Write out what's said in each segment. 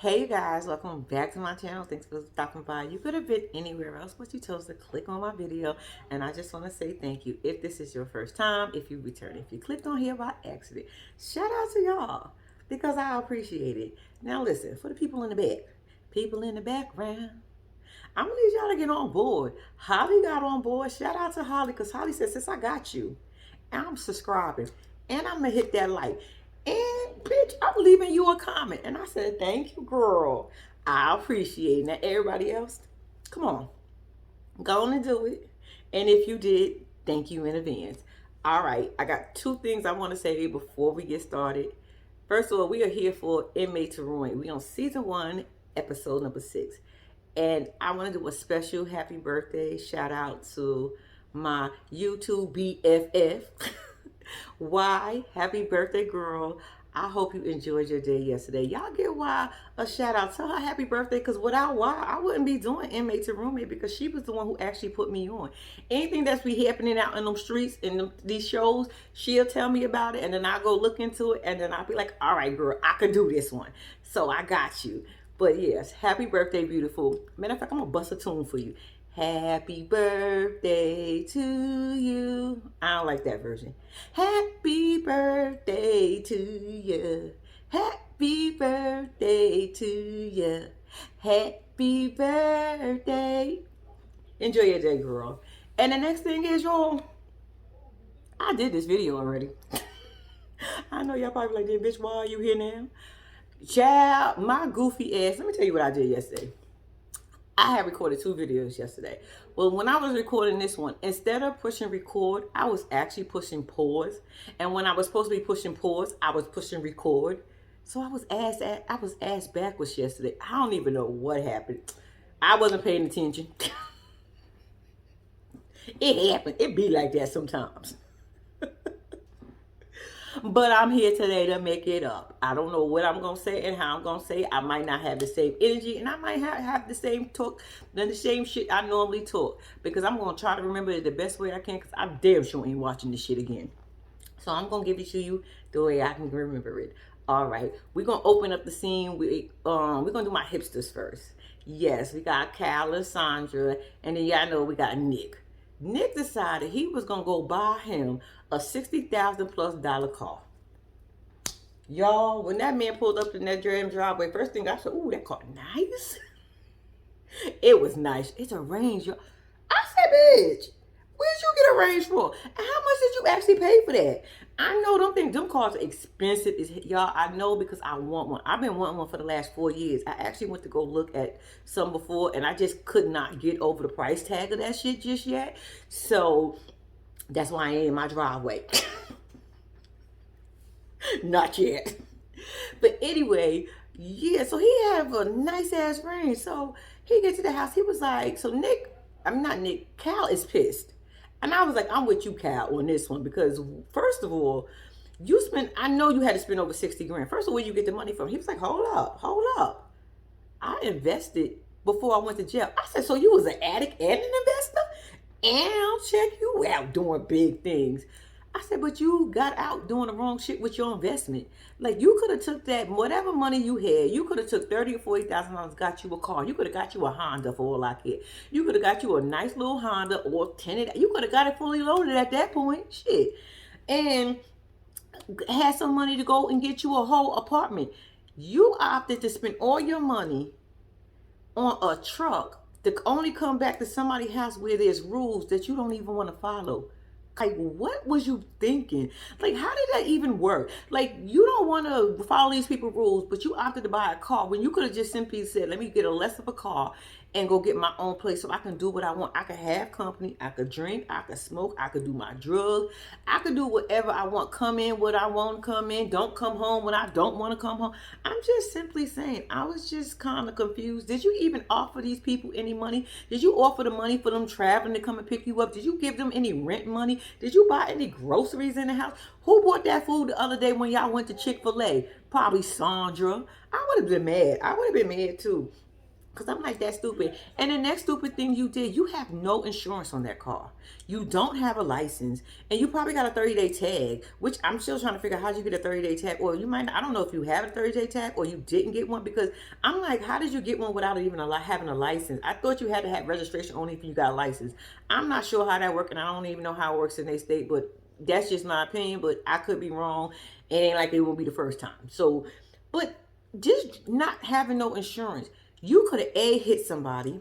Hey you guys, welcome back to my channel. Thanks for stopping by. You could have been anywhere else, but you chose to click on my video, and I just want to say thank you. If this is your first time, if you return, if you clicked on here by accident, shout out to y'all because I appreciate it. Now listen, for the people in the back, people in the background, I'm gonna need y'all to get on board. Holly got on board. Shout out to Holly because Holly said, "Since I got you, I'm subscribing and I'm gonna hit that like. And bitch, I'm leaving you a comment." And I said, "Thank you, girl. I appreciate it." Now, everybody else, come on, go on and do it. And if you did, thank you in advance. All right, I got two things I want to say before we get started. First of all, we are here for Inmate to Ruin. We on season 1, episode number 6. And I want to do a special happy birthday shout out to my YouTube BFF. Why? Happy birthday, girl. I hope you enjoyed your day yesterday. Y'all get Why a shout out. Tell her happy birthday, because without Why, I wouldn't be doing Inmate to Roommate, because she was the one who actually put me on. Anything that's be happening out in them streets, in these shows, she'll tell me about it, and then I'll go look into it, and then I'll be like, all right, girl, I can do this one. So I got you. But yes, happy birthday, beautiful. Matter of fact, I'm going to bust a tune for you. Happy birthday to you. I don't like that version. Happy birthday to you. Happy birthday to you. Happy birthday. Enjoy your day, girl. And the next thing is, y'all, I did this video already. I know y'all probably like, bitch, why are you here now? Child, my goofy ass. Let me tell you what I did yesterday. I had recorded 2 videos yesterday. Well, when I was recording this one, instead of pushing record, I was actually pushing pause. And when I was supposed to be pushing pause, I was pushing record. So I was asked backwards yesterday. I don't even know what happened. I wasn't paying attention. It happened. It be like that sometimes. But I'm here today to make it up. I don't know what I'm going to say and how I'm going to say it. I might not have the same energy, and I might have the same talk, the same shit I normally talk. Because I'm going to try to remember it the best way I can, because I damn sure ain't watching this shit again. So I'm going to give it to you the way I can remember it. All right. We're going to open up the scene. We're going to do my hipsters first. Yes, we got Cal and Sandra, and then y'all know we got Nick. Nick decided he was going to go buy him a $60,000+ car. Y'all, when that man pulled up in that damn driveway, first thing I said, ooh, that car nice. It was nice. It's a Range, y'all. I said, bitch, where'd you get a Range for? And how much did you actually pay for that? I know them cars are expensive. Y'all, I know, because I want one. I've been wanting one for the last 4 years. I actually went to go look at some before, and I just could not get over the price tag of that shit just yet. So that's why I ain't in my driveway. Not yet. But anyway, yeah, so he had a nice ass Range. So he gets to the house. He was like, so Cal is pissed. And I was like, I'm with you, Cal, on this one, because first of all, I know you had to spend over 60 grand. First of all, where you get the money from? He was like, hold up. I invested before I went to jail. I said, so you was an addict and an investor? And I'll check you out doing big things. I said, but you got out doing the wrong shit with your investment. Like, you could have took that, whatever money you had, you could have took $30,000 or $40,000, got you a car. You could have got you a Honda for all I care. You could have got you a nice little Honda or tenant. You could have got it fully loaded at that point. Shit. And had some money to go and get you a whole apartment. You opted to spend all your money on a truck to only come back to somebody's house where there's rules that you don't even want to follow. Like, what was you thinking? Like, how did that even work? Like, you don't want to follow these people's rules, but you opted to buy a car when you could have just simply said, let me get a less of a car and go get my own place so I can do what I want. I could have company. I could drink. I could smoke. I could do my drugs. I could do whatever I want. Come in what I want to come in. Don't come home when I don't want to come home. I'm just simply saying, I was just kind of confused. Did you even offer these people any money? Did you offer the money for them traveling to come and pick you up? Did you give them any rent money? Did you buy any groceries in the house? Who bought that food the other day when y'all went to Chick-fil-A? Probably Sandra. I would have been mad. I would have been mad too. Because I'm like, that's stupid. And the next stupid thing you did, you have no insurance on that car. You don't have a license. And you probably got a 30-day tag, which I'm still trying to figure out how you get a 30-day tag. Or you might, I don't know if you have a 30-day tag or you didn't get one. Because I'm like, how did you get one without even having a license? I thought you had to have registration only if you got a license. I'm not sure how that works. And I don't even know how it works in their state. But that's just my opinion. But I could be wrong. It ain't like it will be the first time. So, but just not having no insurance. You could have A, hit somebody.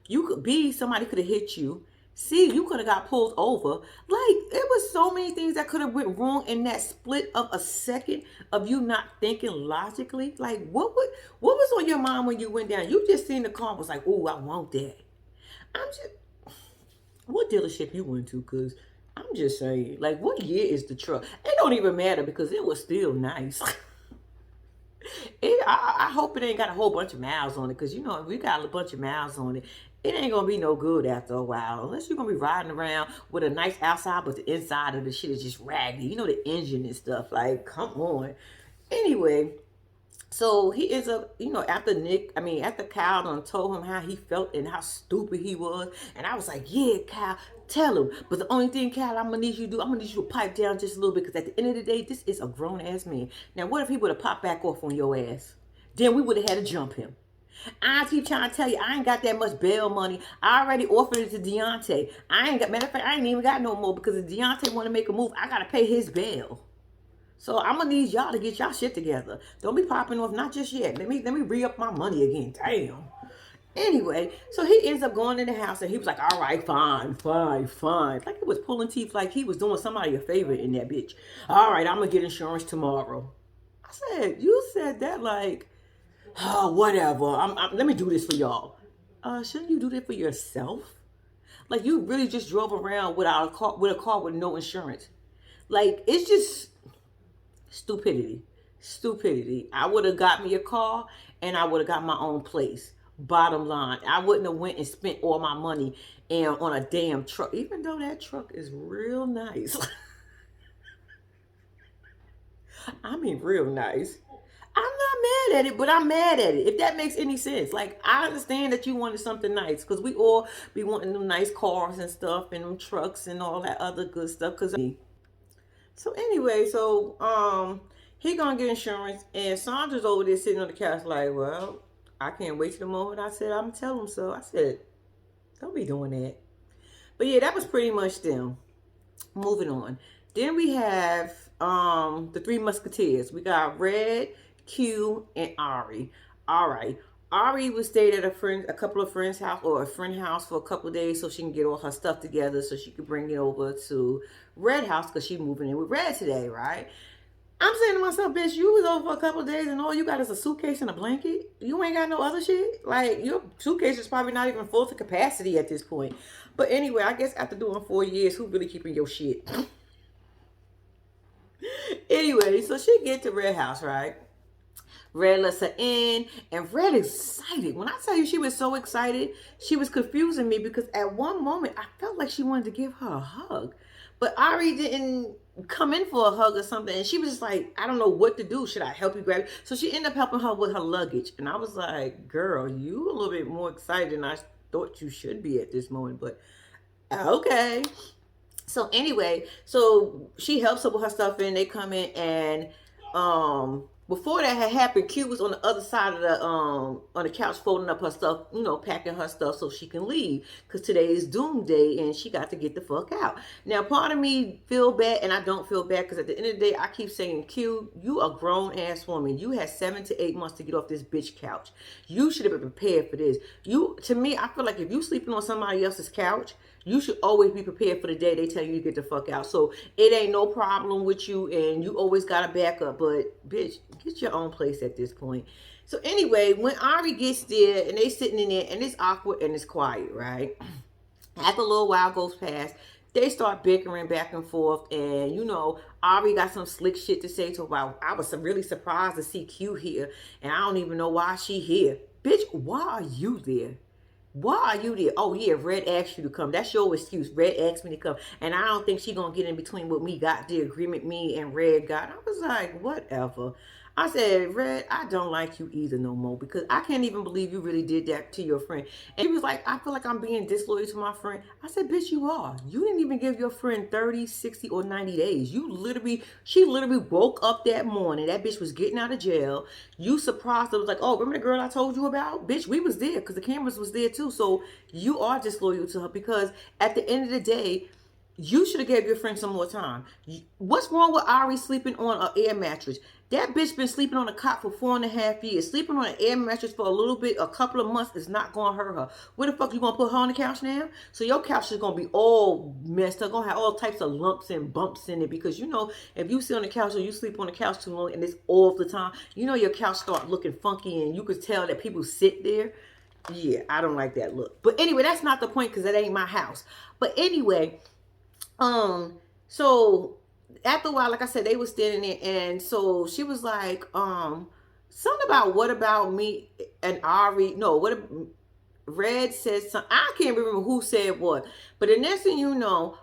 You could B, somebody could have hit you. C, you could have got pulled over. Like, it was so many things that could have went wrong in that split of a second of you not thinking logically. Like, what was on your mind when you went down? You just seen the car and was like, oh, I want that. I'm just, what dealership you went to? Because I'm just saying, like, what year is the truck? It don't even matter because it was still nice. I hope it ain't got a whole bunch of miles on it, because you know if we got a bunch of miles on it, it ain't gonna be no good after a while. Unless you're gonna be riding around with a nice outside, but the inside of the shit is just raggedy. You know, the engine and stuff. Like, come on. Anyway, so he ends up, you know, after Kyle done told him how he felt and how stupid he was. And I was like, yeah, Kyle, tell him. But the only thing, Kyle, I'm going to need you to do, I'm going to need you to pipe down just a little bit. Because at the end of the day, this is a grown-ass man. Now, what if he would have popped back off on your ass? Then we would have had to jump him. I keep trying to tell you, I ain't got that much bail money. I already offered it to Deontay. Matter of fact, I ain't even got no more. Because if Deontay want to make a move, I got to pay his bail. So I'm gonna need y'all to get y'all shit together. Don't be popping off, not just yet. Let me re-up my money again. Damn. Anyway, so he ends up going in the house and he was like, all right, fine. Like he was pulling teeth, like he was doing somebody a favor in that bitch. All right, I'm gonna get insurance tomorrow. I said, you said that like, oh, whatever. Let me do this for y'all. Shouldn't you do that for yourself? Like, you really just drove around without a car with no insurance. Like, it's just stupidity. I would have got me a car and I would have got my own place. Bottom line, I wouldn't have went and spent all my money on a damn truck, even though that truck is real nice. I mean, real nice. I'm not mad at it, but I'm mad at it, if that makes any sense. Like, I understand that you wanted something nice, because we all be wanting them nice cars and stuff and them trucks and all that other good stuff. So anyway, he gonna get insurance, and Sandra's over there sitting on the couch like, well, I can't wait till the moment I said I'm gonna tell him so. I said, don't be doing that. But yeah, that was pretty much them. Moving on. Then we have the Three Musketeers. We got Red, Q, and Ari. All right. Ari would stay at a couple of friends' house or a friend house for a couple of days so she can get all her stuff together so she could bring it over to Red house because she's moving in with Red today, right? I'm saying to myself, bitch, you was over for a couple of days and all you got is a suitcase and a blanket. You ain't got no other shit. Like, your suitcase is probably not even full to capacity at this point. But anyway, I guess after doing 4 years, who really keeping your shit? Anyway, so she get to Red house, right? Red lets her in, and Red excited. When I tell you she was so excited, she was confusing me because at one moment I felt like she wanted to give her a hug. But Ari didn't come in for a hug or something, and she was just like, I don't know what to do. Should I help you grab it? So she ended up helping her with her luggage. And I was like, girl, you a little bit more excited than I thought you should be at this moment, but okay. So anyway, so she helps her with her stuff and they come in, and before that had happened, Q was on the other side of the on the couch folding up her stuff, you know, packing her stuff so she can leave, because today is doom day and she got to get the fuck out. Now part of me feel bad and I don't feel bad, because at the end of the day I keep saying, Q, you a grown ass woman. You had 7 to 8 months to get off this bitch couch. You should have been prepared for this. To me, I feel like if you sleeping on somebody else's couch, you should always be prepared for the day they tell you to get the fuck out. So it ain't no problem with you, and you always got a backup. But bitch, get your own place at this point. So anyway, when Ari gets there and they sitting in there and it's awkward and it's quiet, right? After a little while goes past, they start bickering back and forth, and you know, Ari got some slick shit to say to her. I was really surprised to see Q here, and I don't even know why she here. Bitch, why are you there? Why are you there? Oh yeah, Red asked you to come. That's your excuse. Red asked me to come, and I don't think she gonna get in between what me got the agreement me and Red got. I was like, whatever. I said, Red, I don't like you either no more because I can't even believe you really did that to your friend. And he was like, I feel like I'm being disloyal to my friend. I said, bitch, you are. You didn't even give your friend 30, 60, or 90 days. She literally woke up that morning. That bitch was getting out of jail. You surprised her. It was like, oh, remember the girl I told you about? Bitch, we was there because the cameras was there too. So you are disloyal to her because at the end of the day, you should have gave your friend some more time. What's wrong with Ari sleeping on an air mattress? That bitch been sleeping on a cot for 4.5 years. Sleeping on an air mattress for a little bit, a couple of months is not going to hurt her. Where the fuck you going to put her on the couch now? So your couch is going to be all messed up. Going to have all types of lumps and bumps in it. Because, you know, if you sit on the couch or you sleep on the couch too long and it's all the time, you know your couch start looking funky and you could tell that people sit there. Yeah, I don't like that look. But anyway, that's not the point because that ain't my house. But anyway... So after a while, like I said, they were standing there, and so she was like, something about what about me and Ari? No, what Red said something. I can't remember who said what, but the next thing you know,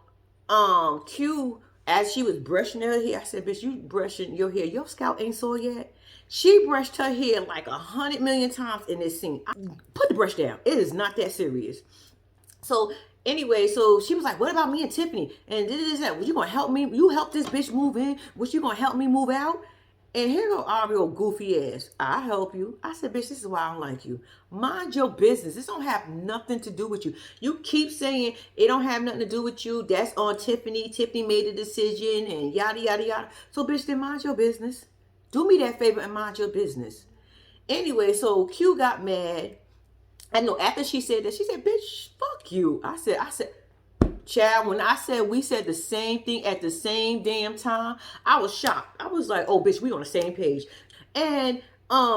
Q, as she was brushing her hair, I said, bitch, you brushing your hair. Your scalp ain't sore yet. She brushed her hair like 100 million times in this scene. Put the brush down. It is not that serious. So anyway, so she was like, what about me and Tiffany? And this that. Well, you gonna help me? You help this bitch move in? Was you gonna help me move out? And here go Ari, old goofy ass. I help you. I said, bitch, this is why I don't like you. Mind your business. This don't have nothing to do with you. You keep saying it don't have nothing to do with you. That's on Tiffany. Tiffany made a decision and yada, yada, yada. So, bitch, then mind your business. Do me that favor and mind your business. Anyway, so Q got mad. I know after she said that, she said, bitch, fuck you. I said, Chad, when I said we said the same thing at the same damn time, I was shocked. I was like, oh, bitch, we on the same page. And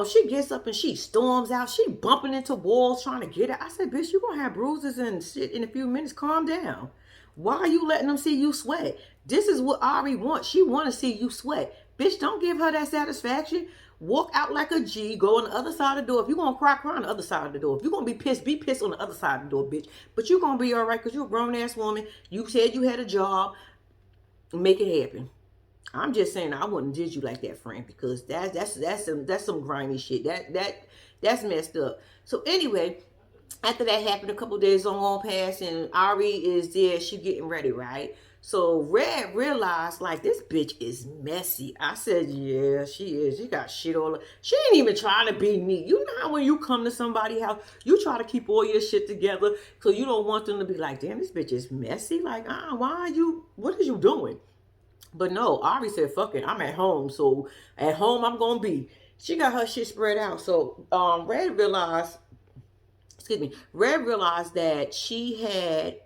she gets up and she storms out. She bumping into walls trying to get it. I said, bitch, you gonna have bruises and shit in a few minutes. Calm down. Why are you letting them see you sweat? This is what Ari wants. She want to see you sweat. Bitch, don't give her that satisfaction. Walk out like a G. Go on the other side of the door. If you're going to cry on the other side of the door. If you're going to be pissed on the other side of the door, bitch. But you're going to be all right because you're a grown-ass woman. You said you had a job. Make it happen. I'm just saying I wouldn't did you like that, friend, because that's some grimy shit. That's messed up. So anyway, after that happened, a couple of days on past, and Ari is there. She getting ready, right? So Red realized, like, this bitch is messy. I said, yeah, she is. She got shit all over. She ain't even trying to be neat. You know how when you come to somebody's house, you try to keep all your shit together so you don't want them to be like, damn, this bitch is messy. Like, what are you doing? But no, Ari said, fuck it, I'm at home. So at home, I'm going to be. She got her shit spread out. So Red realized that she had...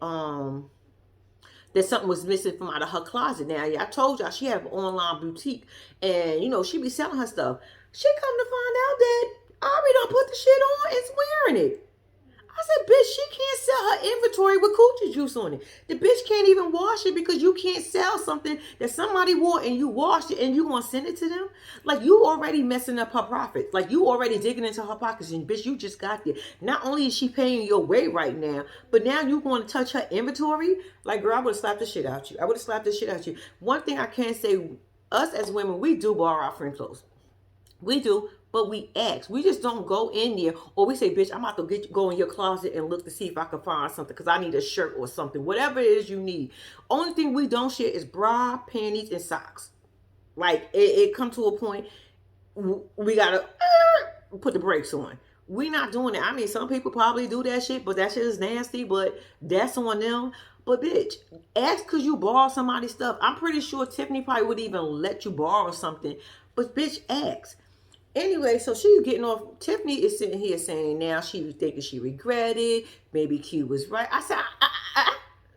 that something was missing from out of her closet. Now, yeah, I told y'all she have an online boutique, and you know she be selling her stuff. She come to find out that Ari don't put the shit on and wearing it. I said, bitch, she can't sell her inventory with coochie juice on it. The bitch can't even wash it because you can't sell something that somebody wore and you washed it and you gonna send it to them. Like, you already messing up her profits. Like, you already digging into her pockets, and bitch, you just got there. Not only is she paying your way right now, but now you going to touch her inventory. Like, girl, I would have slapped the shit out you. I would have slapped the shit out you. One thing I can say, us as women, we do borrow our friend clothes. We do, but we ask. We just don't go in there, or we say, bitch, I'm about to go in your closet and look to see if I can find something because I need a shirt or something. Whatever it is you need. Only thing we don't share is bra, panties, and socks. Like, it come to a point, we got to put the brakes on. We not doing that. I mean, some people probably do that shit, but that shit is nasty, but that's on them. But bitch, ask because you borrow somebody's stuff. I'm pretty sure Tiffany probably would even let you borrow something, but bitch, ask. Anyway, so she's getting off. Tiffany is sitting here saying now she was thinking she regretted. Maybe Q was right. I said,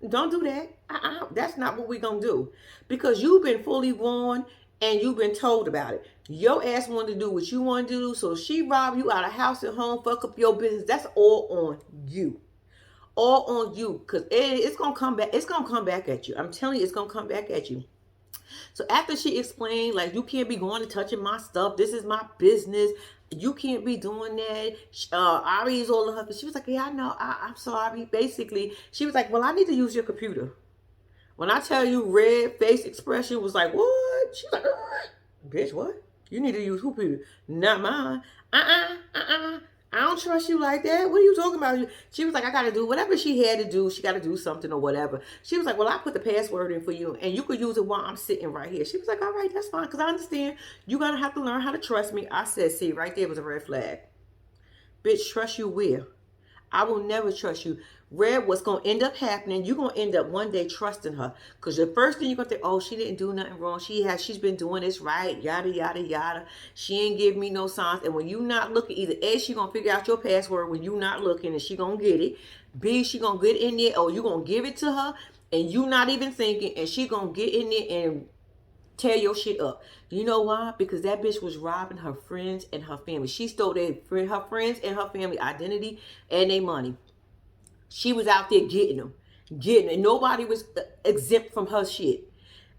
don't do that. That's not what we're going to do. Because you've been fully warned and you've been told about it. Your ass wanted to do what you want to do. So she robbed you out of house and home, fuck up your business. That's all on you. All on you. Because it's going to come back. It's going to come back at you. I'm telling you, it's going to come back at you. So after she explained, like, you can't be going and touching my stuff. This is my business. You can't be doing that. Ari is all of her. She was like, yeah, I know. I'm sorry. Basically, she was like, well, I need to use your computer. When I tell you Red face expression was like, what? She was like, bitch, what? You need to use who people? Not mine. I don't trust you like that. What are you talking about? She was like, I got to do whatever she had to do. She got to do something or whatever. She was like, well, I put the password in for you and you could use it while I'm sitting right here. She was like, all right, that's fine. Because I understand you're going to have to learn how to trust me. I said, see, right there was a red flag. Bitch, trust you where? I will never trust you. Red, what's going to end up happening, you're going to end up one day trusting her. Because the first thing you're going to think, oh, she didn't do nothing wrong. She's been doing this right, yada, yada, yada. She ain't give me no signs. And when you not looking, either A, she going to figure out your password when you not looking and she going to get it. B, she going to get in there or you going to give it to her and you not even thinking and she going to get in there and tear your shit up. You know why? Because that bitch was robbing her friends and her family. She stole her friends and her family identity and their money. She was out there getting them. And nobody was exempt from her shit.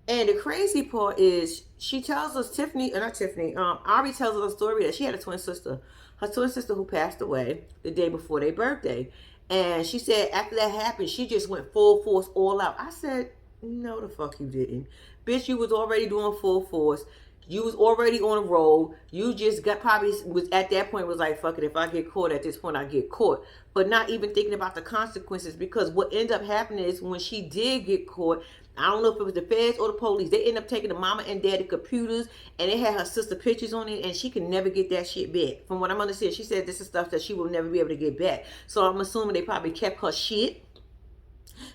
And the crazy part is she tells us, Ari tells us a story that she had a twin sister. Her twin sister who passed away the day before their birthday. And she said after that happened, she just went full force all out. I said, no, the fuck you didn't. Bitch, you was already doing full force. You was already on a roll. You just probably was at that point was like, fuck it, if I get caught at this point, I get caught. But not even thinking about the consequences, because what ended up happening is when she did get caught, I don't know if it was the feds or the police, they ended up taking the mama and daddy computers and they had her sister pictures on it and she can never get that shit back. From what I'm understanding, she said this is stuff that she will never be able to get back. So I'm assuming they probably kept her shit.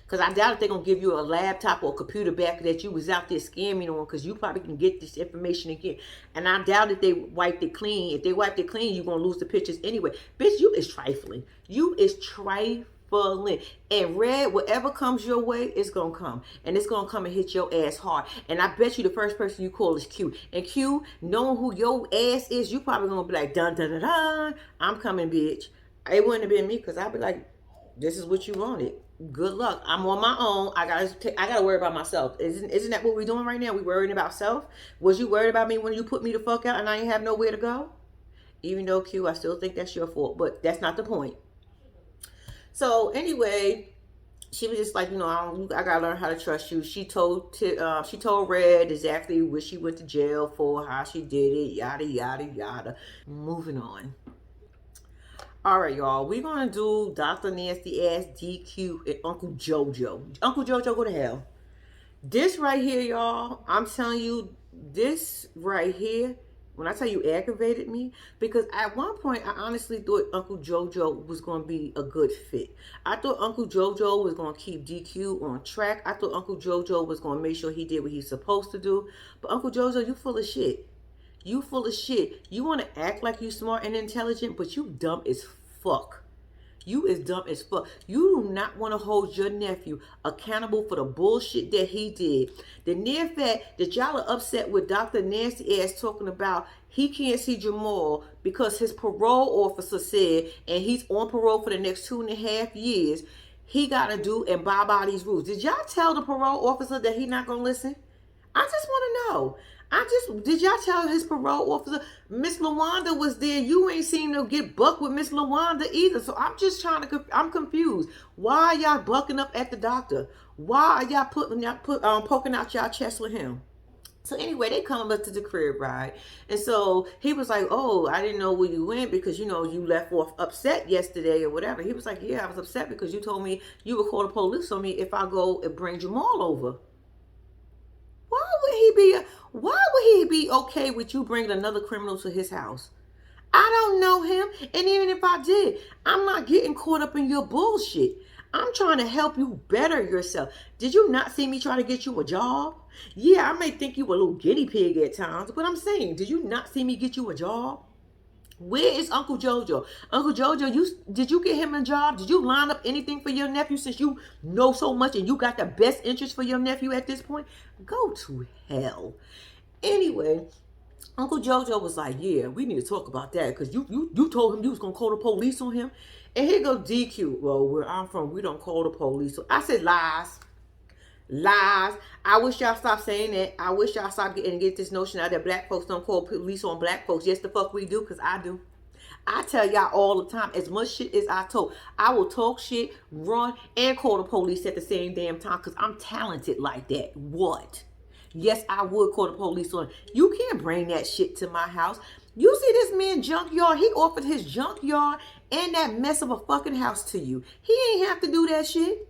Because I doubt if they're going to give you a laptop or a computer back that you was out there scamming on, because you probably can get this information again. And I doubt if they wiped it clean. If they wiped it clean, you're going to lose the pictures anyway. Bitch, you is trifling. You is trifling. And Red, whatever comes your way, it's going to come. And it's going to come and hit your ass hard. And I bet you the first person you call is Q. And Q, knowing who your ass is, you probably going to be like, dun, dun, dun, dun. I'm coming, bitch. It wouldn't have been me, because I'd be like, this is what you wanted. Good luck. I'm on my own. I gotta worry about myself. Isn't that what we're doing right now? We worrying about self. Was you worried about me when you put me the fuck out and I ain't have nowhere to go? Even though Q, I still think that's your fault, but that's not the point. So anyway, she was just like, I gotta learn how to trust you. She told Red exactly what she went to jail for, how she did it, yada yada yada. Moving on. All right, y'all. We're going to do Dr. Nasty Ass DQ and Uncle JoJo. Uncle JoJo, go to hell. This right here, y'all, I'm telling you, this right here, when I tell you aggravated me, because at one point, I honestly thought Uncle JoJo was going to be a good fit. I thought Uncle JoJo was going to keep DQ on track. I thought Uncle JoJo was going to make sure he did what he's supposed to do. But Uncle JoJo, you full of shit. You full of shit. You want to act like you smart and intelligent, but you dumb as fuck. You is dumb as fuck. You do not want to hold your nephew accountable for the bullshit that he did. The near fact that y'all are upset with Dr. Nasty Ass talking about he can't see Jamal because his parole officer said, and he's on parole for the next 2.5 years, he got to do and abide by these rules. Did y'all tell the parole officer that he not going to listen? I just want to know. Did y'all tell his parole officer, Miss LaWanda was there? You ain't seen to get bucked with Miss LaWanda either. So I'm just I'm confused. Why are y'all bucking up at the doctor? Why are y'all poking out y'all chest with him? So anyway, they come up to the crib, right? And so he was like, oh, I didn't know where you went because, you left off upset yesterday or whatever. He was like, yeah, I was upset because you told me you would call the police on me if I go and bring Jamal over. Why would he be okay with you bringing another criminal to his house? I don't know him. And even if I did, I'm not getting caught up in your bullshit. I'm trying to help you better yourself. Did you not see me try to get you a job? Yeah, I may think you a little guinea pig at times, but I'm saying, did you not see me get you a job? Where is Uncle JoJo? Uncle JoJo, did you get him a job? Did you line up anything for your nephew since you know so much and you got the best interest for your nephew at this point? Go to hell. Anyway, Uncle JoJo was like, yeah, we need to talk about that because you told him you was going to call the police on him. And here go DQ. Well, where I'm from, we don't call the police. So I said lies. Lies. I wish y'all stop saying that. I wish y'all stop get this notion out that black folks don't call police on black folks. Yes, the fuck we do, because I do. I tell y'all all the time, as much shit as I told, I will talk shit, run, and call the police at the same damn time because I'm talented like that. What? Yes, I would call the police on. You can't bring that shit to my house. You see this man junkyard, he offered his junkyard and that mess of a fucking house to you. He ain't have to do that shit.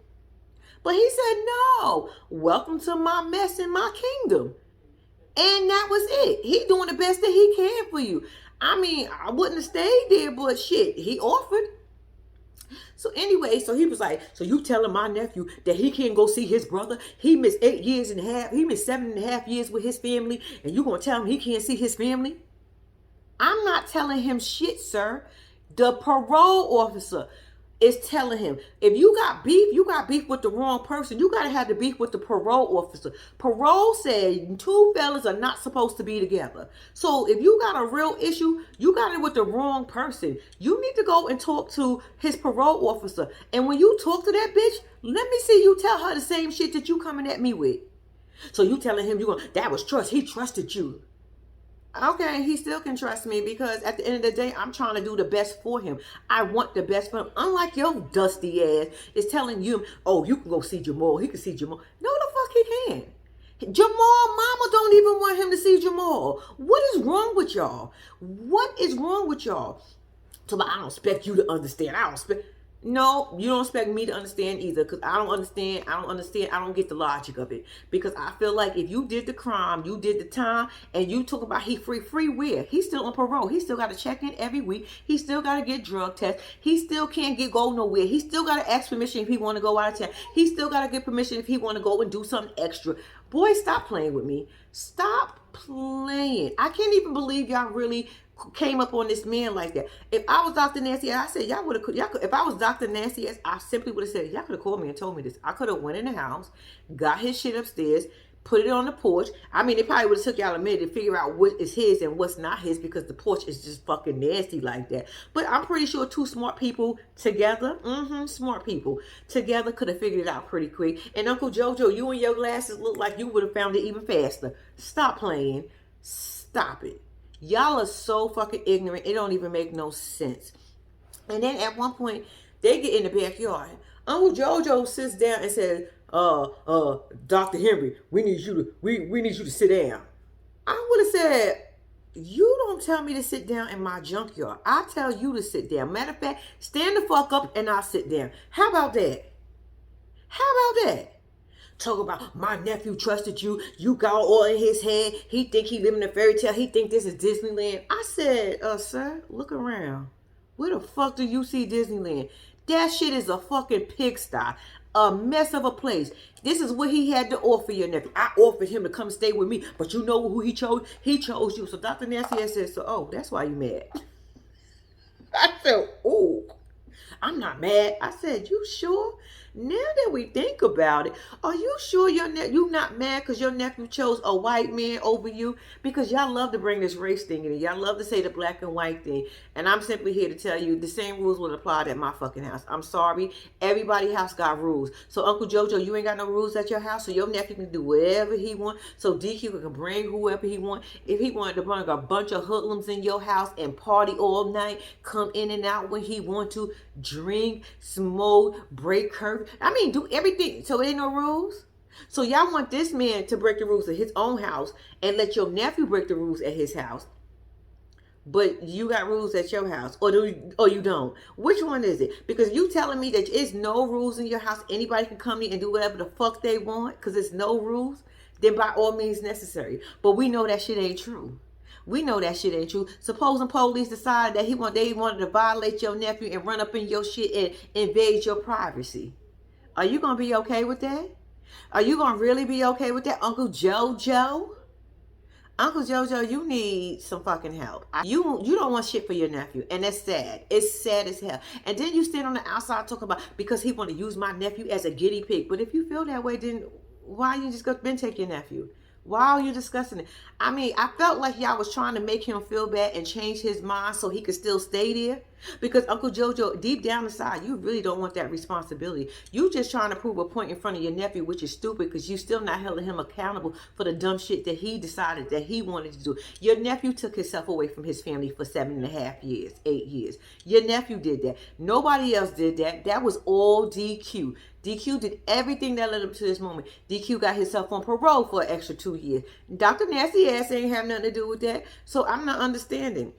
But he said, no, welcome to my mess in my kingdom. And that was it. He doing the best that he can for you. I mean, I wouldn't have stayed there, but shit, he offered. So anyway, so he was like, so you telling my nephew that he can't go see his brother? He missed 8 years and a half. He missed 7.5 years with his family. And you going to tell him he can't see his family? I'm not telling him shit, sir. The parole officer is telling him, if you got beef with the wrong person. You got to have the beef with the parole officer. Parole said 2 fellas are not supposed to be together. So if you got a real issue, you got it with the wrong person. You need to go and talk to his parole officer. And when you talk to that bitch, let me see you tell her the same shit that you coming at me with. So you telling him that was trust. He trusted you. Okay, he still can trust me because at the end of the day, I'm trying to do the best for him. I want the best for him. Unlike your dusty ass is telling you, oh, you can go see Jamal. He can see Jamal. No, the fuck he can. Jamal mama don't even want him to see Jamal. What is wrong with y'all? What is wrong with y'all? So I don't expect you to understand. No, you don't expect me to understand either because I don't understand. I don't get the logic of it because I feel like if you did the crime, you did the time, and you talk about he free where? He's still on parole. He still got to check in every week. He still got to get drug tests. He still can't go nowhere. He still got to ask permission if he want to go out of town. He still got to get permission if he want to go and do something extra. Boy, stop playing with me. Stop playing. I can't even believe y'all really came up on this man like that. If I was Dr. Nancy, I said y'all could. If I was Dr. Nancy, I simply would have said y'all could have called me and told me this. I could have went in the house, got his shit upstairs, put it on the porch. I mean, it probably would have took y'all a minute to figure out what is his and what's not his because the porch is just fucking nasty like that. But I'm pretty sure 2 smart people together, smart people together could have figured it out pretty quick. And Uncle Jojo, you and your glasses look like you would have found it even faster. Stop playing. Stop it. Y'all are so fucking ignorant. It don't even make no sense. And then at one point, they get in the backyard. Uncle Jojo sits down and says, Dr. Henry, we need you to sit down. I would have said, you don't tell me to sit down in my junkyard. I tell you to sit down. Matter of fact, stand the fuck up and I'll sit down. How about that? Talk about my nephew trusted you. You got all in his head. He think he living in a fairy tale. He think this is Disneyland. I said, sir, look around. Where the fuck do you see Disneyland? That shit is a fucking pigsty. A mess of a place. This is what he had to offer your nephew. I offered him to come stay with me. But you know who he chose? He chose you. So Dr. Nancy says, so, that's why you mad. I said, oh, I'm not mad. I said, you sure? Now that we think about it, are you sure you not mad because your nephew chose a white man over you? Because y'all love to bring this race thing in it. Y'all love to say the black and white thing. And I'm simply here to tell you the same rules will apply at my fucking house. I'm sorry. Everybody's house got rules. So Uncle Jojo, you ain't got no rules at your house. So your nephew can do whatever he want. So DQ can bring whoever he want. If he wanted to bring a bunch of hoodlums in your house and party all night, come in and out when he want to, drink, smoke, break curfew. I mean, do everything. So it ain't no rules. So y'all want this man to break the rules at his own house and let your nephew break the rules at his house. But you got rules at your house, or you don't. Which one is it? Because you telling me that it's no rules in your house. Anybody can come in and do whatever the fuck they want because it's no rules. Then by all means necessary. But we know that shit ain't true. We know that shit ain't true. Supposing police decided that they wanted to violate your nephew and run up in your shit and invade your privacy. Are you going to be okay with that? Are you going to really be okay with that, Uncle Jojo? Uncle Jojo, you need some fucking help. You don't want shit for your nephew, and that's sad. It's sad as hell. And then you stand on the outside talking about because he want to use my nephew as a guinea pig. But if you feel that way, then why you just go and take your nephew? Why are you discussing it? I mean, I felt like y'all was trying to make him feel bad and change his mind so he could still stay there. Because Uncle Jojo, deep down inside, you really don't want that responsibility. You just trying to prove a point in front of your nephew, which is stupid because you still not holding him accountable for the dumb shit that he decided that he wanted to do. Your nephew took himself away from his family for 7.5 years, 8 years. Your nephew did that. Nobody else did that. That was all DQ. DQ did everything that led up to this moment. DQ got himself on parole for an extra 2 years. Dr. Nasty Ass ain't have nothing to do with that. So I'm not understanding.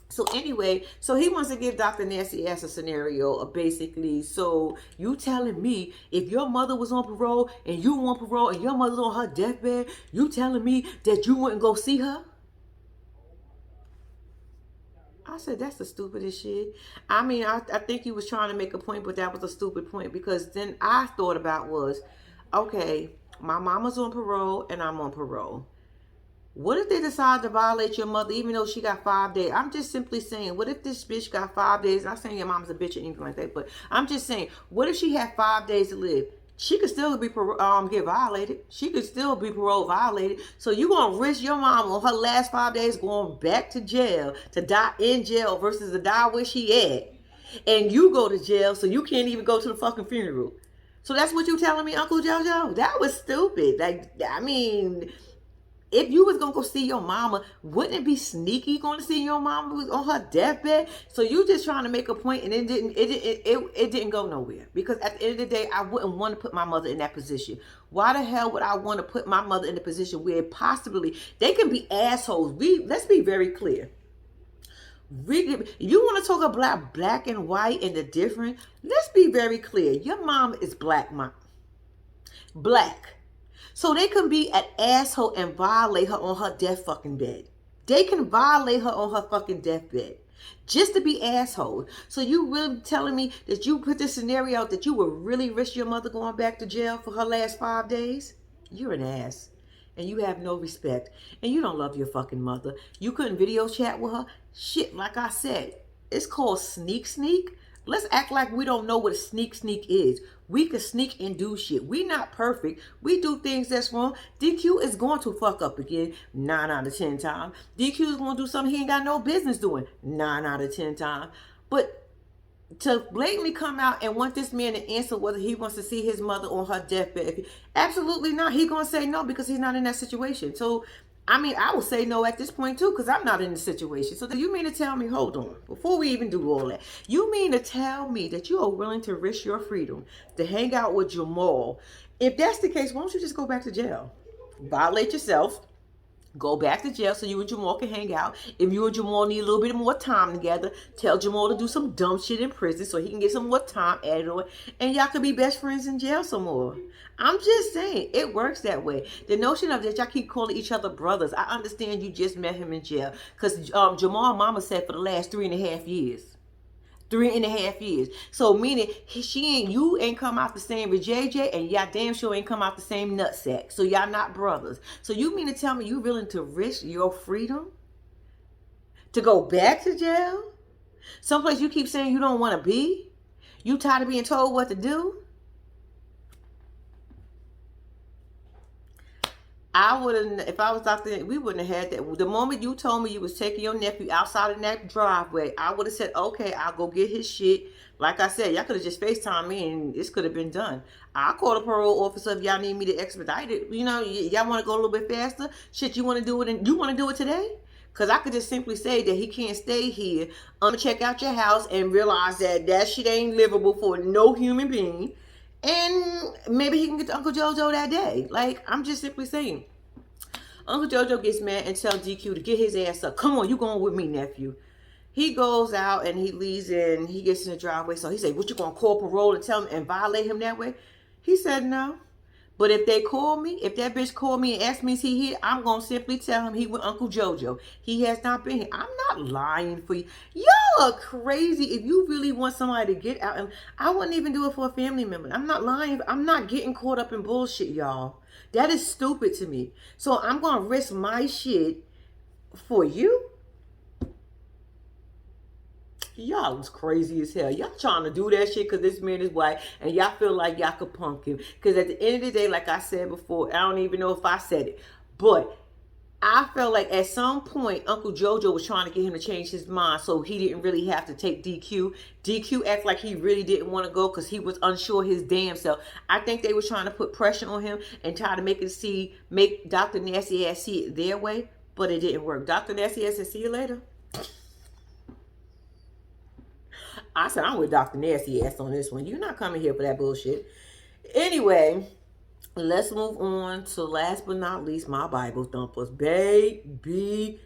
So anyway, so he wants to give Dr. Nasty Ass a scenario of basically, so you telling me if your mother was on parole and you on parole and your mother's on her deathbed, you telling me that you wouldn't go see her? I said, that's the stupidest shit. I mean, I think he was trying to make a point, but that was a stupid point because then I thought about was, okay, my mama's on parole and I'm on parole. What if they decide to violate your mother even though she got 5 days? I'm just simply saying, what if this bitch got 5 days? I'm not saying your mom's a bitch or anything like that, but I'm just saying, what if she had 5 days to live? She could still be get violated. She could still be parole violated. So you gonna risk your mom on her last 5 days going back to jail to die in jail versus to die where she at, and you go to jail so you can't even go to the fucking funeral. So that's what you telling me, Uncle Jojo? That was stupid. Like, I mean, if you was gonna go see your mama, wouldn't it be sneaky going to see your mama was on her deathbed? So you just trying to make a point, and it didn't go nowhere. Because at the end of the day, I wouldn't want to put my mother in that position. Why the hell would I want to put my mother in a position where possibly they can be assholes? Let's be very clear. You want to talk about black and white and the difference? Let's be very clear. Your mom is black. So they can be an asshole and violate her on her death fucking bed. They can violate her on her fucking deathbed just to be assholes. So you really telling me that you put this scenario out that you would really risk your mother going back to jail for her last 5 days? You're an ass. And you have no respect. And you don't love your fucking mother. You couldn't video chat with her? Shit, like I said, it's called sneak. Let's act like we don't know what a sneak is. We can sneak and do shit. We not perfect. We do things that's wrong. DQ is going to fuck up again 9 out of 10 times. DQ is going to do something he ain't got no business doing 9 out of 10 times. But to blatantly come out and want this man to answer whether he wants to see his mother on her deathbed, absolutely not. He's going to say no because he's not in that situation. So, I mean, I will say no at this point too because I'm not in the situation. So you mean to tell me, hold on, before we even do all that, you mean to tell me that you are willing to risk your freedom to hang out with Jamal? If that's the case, why don't you just go back to jail? Violate yourself. Go back to jail so you and Jamal can hang out. If you and Jamal need a little bit more time together, tell Jamal to do some dumb shit in prison so he can get some more time added on. And y'all could be best friends in jail some more. I'm just saying, it works that way. The notion of that y'all keep calling each other brothers, I understand you just met him in jail. Because Jamal mama said for the last 3.5 years. 3.5 years. So meaning you ain't come out the same with JJ, and y'all damn sure ain't come out the same nutsack. So y'all not brothers. So you mean to tell me you willing to risk your freedom to go back to jail? Someplace you keep saying you don't want to be? You tired of being told what to do? I wouldn't, if I was Dr. We wouldn't have had that. The moment you told me you was taking your nephew outside of that driveway, I would have said, okay, I'll go get his shit. Like I said, y'all could have just FaceTime me and this could have been done. I'll call the parole officer if y'all need me to expedite it. You know, y'all want to go a little bit faster? Shit, you want to do it and you want to do it today? Because I could just simply say that he can't stay here. I'm going to check out your house and realize that shit ain't livable for no human being. And maybe he can get to Uncle Jojo that day. Like, I'm just simply saying. Uncle Jojo gets mad and tells DQ to get his ass up. Come on, you going with me, nephew. He goes out and he leaves and he gets in the driveway. So he said, what, you going to call parole and tell him and violate him that way? He said, no. But if they call me, if that bitch call me and ask me is he here, I'm going to simply tell him he with Uncle Jojo. He has not been here. I'm not lying for you. Y'all are crazy. If you really want somebody to get out, and I wouldn't even do it for a family member. I'm not lying. I'm not getting caught up in bullshit, y'all. That is stupid to me. So I'm going to risk my shit for you? Y'all was crazy as hell. Y'all trying to do that shit because this man is white and y'all feel like y'all could punk him. Because at the end of the day, like I said before, I don't even know if I said it, but I felt like at some point Uncle Jojo was trying to get him to change his mind so he didn't really have to take DQ. DQ acted like he really didn't want to go because he was unsure his damn self. I think they were trying to put pressure on him and try to make Dr. Nasty Ass see it their way, but it didn't work. Dr. Nasty Ass said, see you later. I said, I'm with Dr. Nasty Ass on this one. You're not coming here for that bullshit. Anyway, let's move on to last but not least, my Bible thumpers. Baby.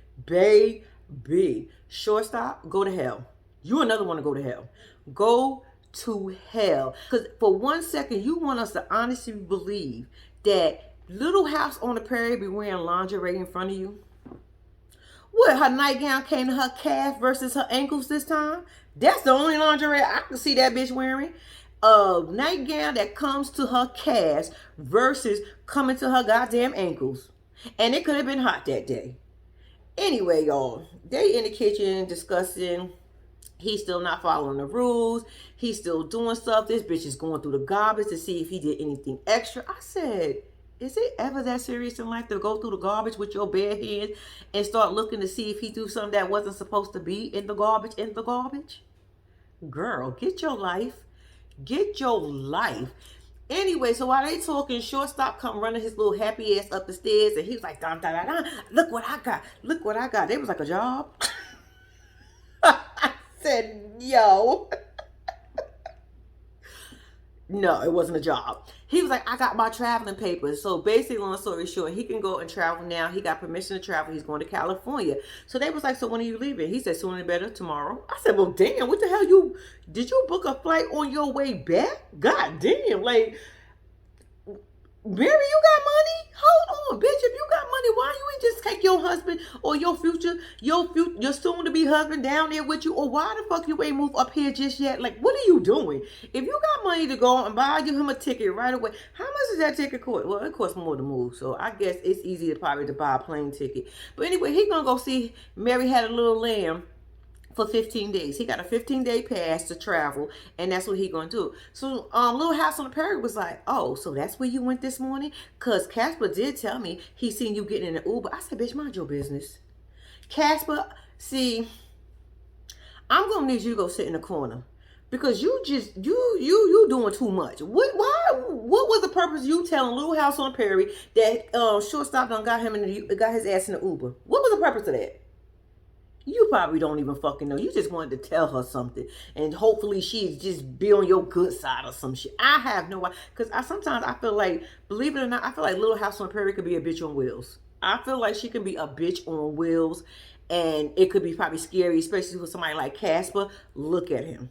Shortstop, go to hell. You another one to go to hell. Go to hell. Because for 1 second, you want us to honestly believe that Little House on the Prairie be wearing lingerie in front of you? What, her nightgown came to her calf versus her ankles this time? That's the only lingerie I can see that bitch wearing. A nightgown that comes to her calves versus coming to her goddamn ankles. And it could have been hot that day. Anyway, y'all, they in the kitchen discussing. He's still not following the rules. He's still doing stuff. This bitch is going through the garbage to see if he did anything extra. I said, is it ever that serious in life to go through the garbage with your bare hands and start looking to see if he do something that wasn't supposed to be in the garbage, Girl, get your life. Get your life. Anyway, so while they talking, Shortstop come running his little happy ass up the stairs, and he was like, dun, dun, dun, dun. Look what I got. Look what I got. They was like, a job? I said, yo. No, it wasn't a job. He was like, I got my traveling papers. So basically, long story short, he can go and travel now. He got permission to travel. He's going to California. So they was like, so when are you leaving? He said, sooner better, tomorrow. I said, well, damn, what the hell did you book a flight on your way back? God damn, like, Mary, you got money? Hold on, bitch. If you got money, why you ain't just take your husband or your soon to be husband down there with you? Or why the fuck you ain't move up here just yet? Like, what are you doing? If you got money to go and buy him a ticket right away, how much does that ticket cost? Well, it costs more to move, so I guess it's easy to probably buy a plane ticket. But anyway, he gonna go see Mary Had a Little Lamb for 15 days. He got a 15-day pass to travel, and that's what he gonna do. So Little House on the Prairie was like, oh, so that's where you went this morning? Because Casper did tell me he seen you getting in an Uber. I said, bitch, mind your business. Casper, see, I'm gonna need you to go sit in the corner. Because you doing too much. What was the purpose of you telling Little House on the Prairie that Shortstop done got his ass in the Uber? What was the purpose of that? You probably don't even fucking know. You just wanted to tell her something. And hopefully she's just be on your good side or some shit. I have no idea. Because sometimes I feel like, believe it or not, I feel like Little House on the Prairie could be a bitch on wheels. I feel like she can be a bitch on wheels. And it could be probably scary, especially with somebody like Casper. Look at him.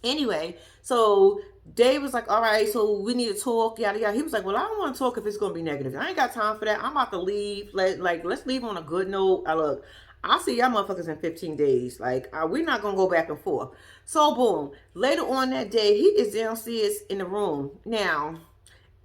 Anyway, so Dave was like, all right, so we need to talk, yada, yada. He was like, well, I don't want to talk if it's going to be negative. I ain't got time for that. I'm about to leave. Let's leave on a good note. Look, I'll see y'all motherfuckers in 15 days. We're not going to go back and forth. So, boom. Later on that day, he is downstairs in the room. Now,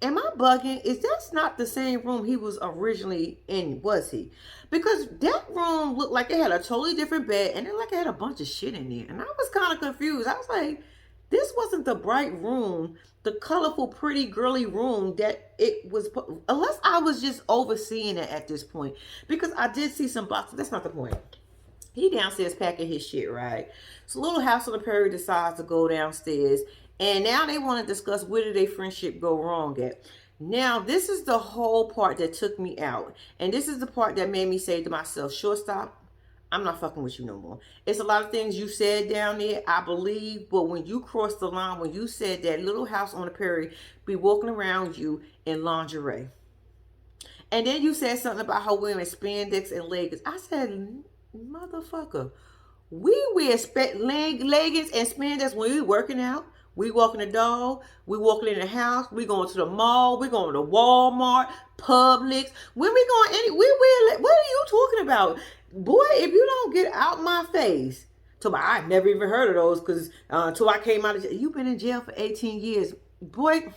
am I bugging? Is that not the same room he was originally in, was he? Because that room looked like it had a totally different bed, and it like it had a bunch of shit in there. And I was kind of confused. I was like, this wasn't the bright room, the colorful, pretty, girly room that it was, unless I was just overseeing it at this point. Because I did see some boxes. That's not the point. He downstairs packing his shit, right? So Little House on the Prairie decides to go downstairs. And now they want to discuss where did their friendship go wrong at. Now, this is the whole part that took me out. And this is the part that made me say to myself, Shortstop, I'm not fucking with you no more. It's a lot of things you said down there, I believe. But when you crossed the line, when you said that Little House on the Prairie be walking around you in lingerie. And then you said something about her wearing spandex and leggings. I said, motherfucker, we wear leggings and spandex when we working out. We walking the dog. We walking in the house. We going to the mall. We going to Walmart, Publix. When we going what are you talking about? Boy, if you don't get out my face. I've never even heard of those because until I came out of jail. You've been in jail for 18 years. Boy.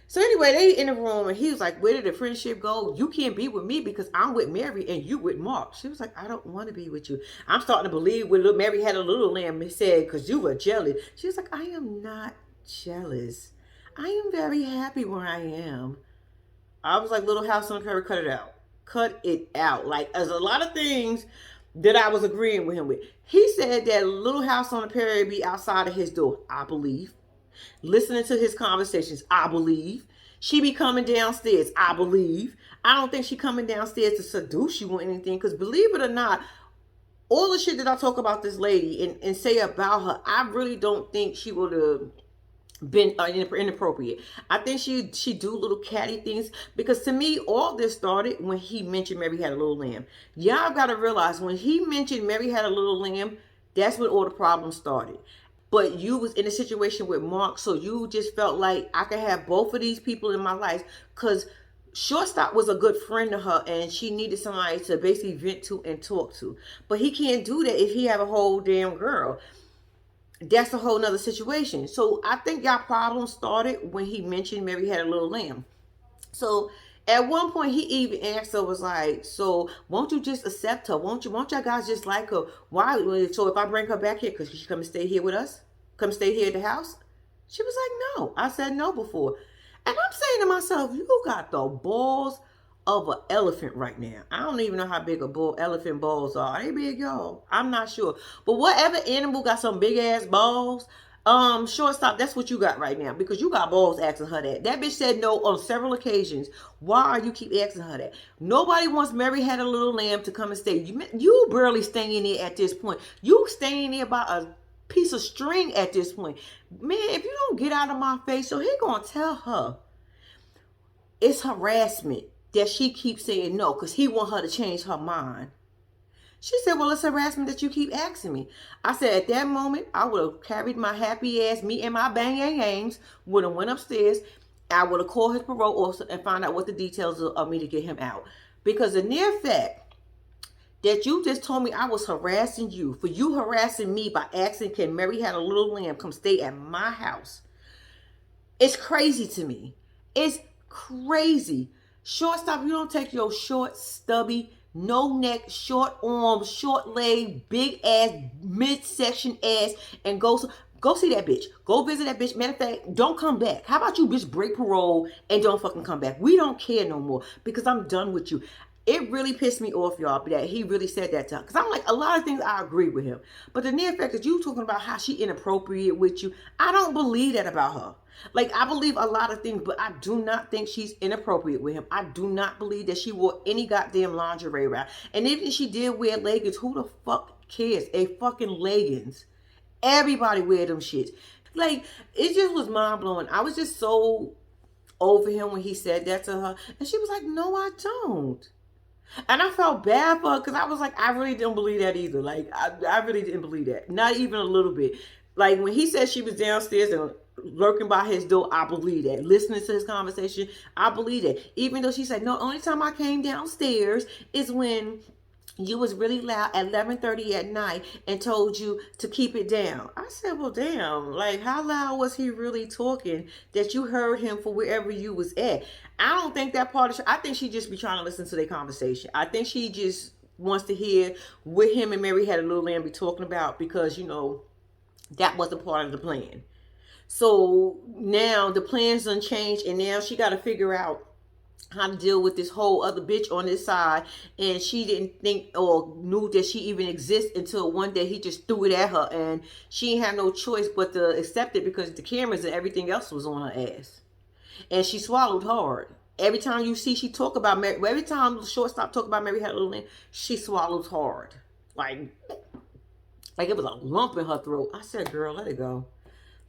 So anyway, they in the room and he was like, where did the friendship go? You can't be with me because I'm with Mary and you with Mark. She was like, I don't want to be with you. I'm starting to believe what Mary Had a Little Lamb said because you were jealous. She was like, I am not jealous. I am very happy where I am. I was like, Little House on the Prairie, cut it out. cut it out. Like, there's a lot of things that I was agreeing with him with. He said that little house on the prairie be outside of his door. I believe. Listening to his conversations, I believe. She be coming downstairs, I believe. I don't think she coming downstairs to seduce you or anything, because believe it or not, all the shit that I talk about this lady and say about her, I really don't think she would have been inappropriate. I think she do little catty things, because to me all this started when he mentioned Mary had a little lamb. Y'all gotta realize when he mentioned Mary had a little lamb, that's when all the problems started. But you was in a situation with Mark, so you just felt like I could have both of these people in my life, because Shortstop was a good friend to her and she needed somebody to basically vent to and talk to. But he can't do that if he have a whole damn girl. That's a whole nother situation. So I think y'all problem started when he mentioned Mary had a little lamb. So at one point he even asked her, was like, so won't you just accept her? Won't y'all guys just like her? Why? So if I bring her back here, because she come and stay here with us? Come stay here at the house? She was like, no. I said no before. And I'm saying to myself, you got the balls of an elephant right now. I don't even know how big elephant balls are. Are they big, y'all? I'm not sure. But whatever animal got some big ass balls, Shortstop, that's what you got right now, because you got balls asking her that. That bitch said no on several occasions. Why are you keep asking her that? Nobody wants Mary had a little lamb to come and stay. You barely staying there at this point. You staying there by a piece of string at this point. Man, if you don't get out of my face, so he gonna tell her it's harassment that she keeps saying no, because he want her to change her mind. She said, well, it's harassment that you keep asking me. I said, at that moment, I would have carried my happy ass, me and my bang yang yangs, would have went upstairs. I would have called his parole officer and found out what the details of me to get him out. Because the near fact that you just told me I was harassing you, for you harassing me by asking, can Mary had a little lamb come stay at my house? It's crazy to me. It's crazy. Shortstop, you don't take your short, stubby, no neck, short arm, short leg, big ass, midsection ass, and go see that bitch. Go visit that bitch. Matter of fact, don't come back. How about you bitch break parole and don't fucking come back? We don't care no more, because I'm done with you. It really pissed me off, y'all, that he really said that to her. Because I'm like, a lot of things I agree with him. But the near fact that you talking about how she inappropriate with you, I don't believe that about her. Like, I believe a lot of things, but I do not think she's inappropriate with him. I do not believe that she wore any goddamn lingerie around. And even if she did wear leggings, who the fuck cares? A fucking leggings. Everybody wear them shits. Like, it just was mind-blowing. I was just so over him when he said that to her. And she was like, no, I don't. And I felt bad for her, because I was like, I really didn't believe that either. Like, I really didn't believe that. Not even a little bit. Like, when he said she was downstairs and lurking by his door, I believe that. Listening to his conversation, I believe that. Even though she said, no, only time I came downstairs is when you was really loud at 11:30 at night and told you to keep it down. I said, well, damn, like, how loud was he really talking that you heard him for wherever you was at? I don't think that part of I think she just be trying to listen to their conversation. I think she just wants to hear what him and Mary had a little lamb be talking about, because, you know, that wasn't part of the plan. So now the plans done changed, and now she got to figure out how to deal with this whole other bitch on this side. And she didn't think or knew that she even exists until one day he just threw it at her, and she ain't had no choice but to accept it, because the cameras and everything else was on her ass. And she swallowed hard. Every time you see she talk about Mary, every time Shortstop talk about Mary had a little lamb, she swallows hard. Like it was a lump in her throat. I said, girl, let it go.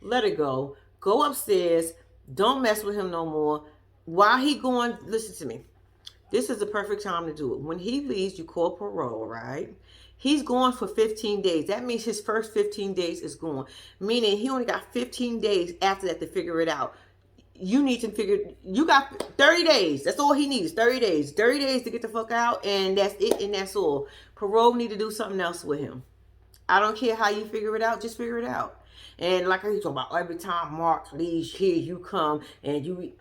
Let it go. Go upstairs. Don't mess with him no more. While he going, listen to me. This is the perfect time to do it. When he leaves, you call parole, right? He's gone for 15 days. That means his first 15 days is gone. Meaning he only got 15 days after that to figure it out. You need to figure, you got 30 days. That's all he needs, 30 days. 30 days to get the fuck out, and that's it, and that's all. Parole need to do something else with him. I don't care how you figure it out, just figure it out. And like I was talking about, every time Mark leaves, here you come, and you...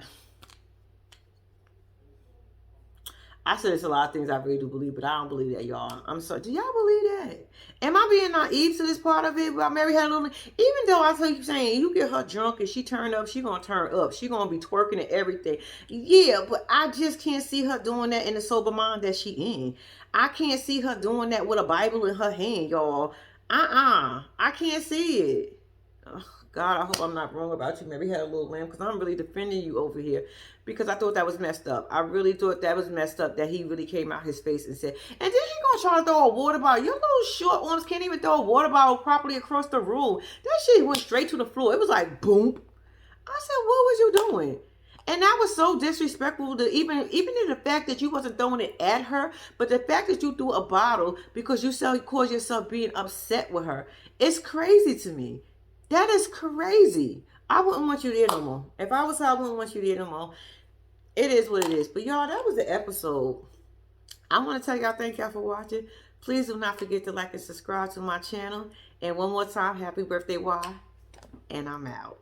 I said it's a lot of things I really do believe, but I don't believe that, y'all. I'm sorry. Do y'all believe that? Am I being naive to this part of it about Mary had a little? Even though I keep saying you get her drunk and she turn up, she gonna turn up. She gonna be twerking and everything. Yeah, but I just can't see her doing that in the sober mind that she in. I can't see her doing that with a Bible in her hand, y'all. I can't see it. Ugh, God, I hope I'm not wrong about you. Maybe had a little lamb because I'm really defending you over here because I thought that was messed up. I really thought that was messed up that he really came out his face and said, and then he gonna try to throw a water bottle. Your little short arms can't even throw a water bottle properly across the room. That shit went straight to the floor. It was like boom. I said, what was you doing? And that was so disrespectful to even in the fact that you wasn't throwing it at her, but the fact that you threw a bottle because you caused yourself being upset with her. It's crazy to me. That is crazy. I wouldn't want you there no more. If I was her, I wouldn't want you there no more. It is what it is. But y'all, that was the episode. I want to tell y'all thank y'all for watching. Please do not forget to like and subscribe to my channel. And one more time, happy birthday, Y. And I'm out.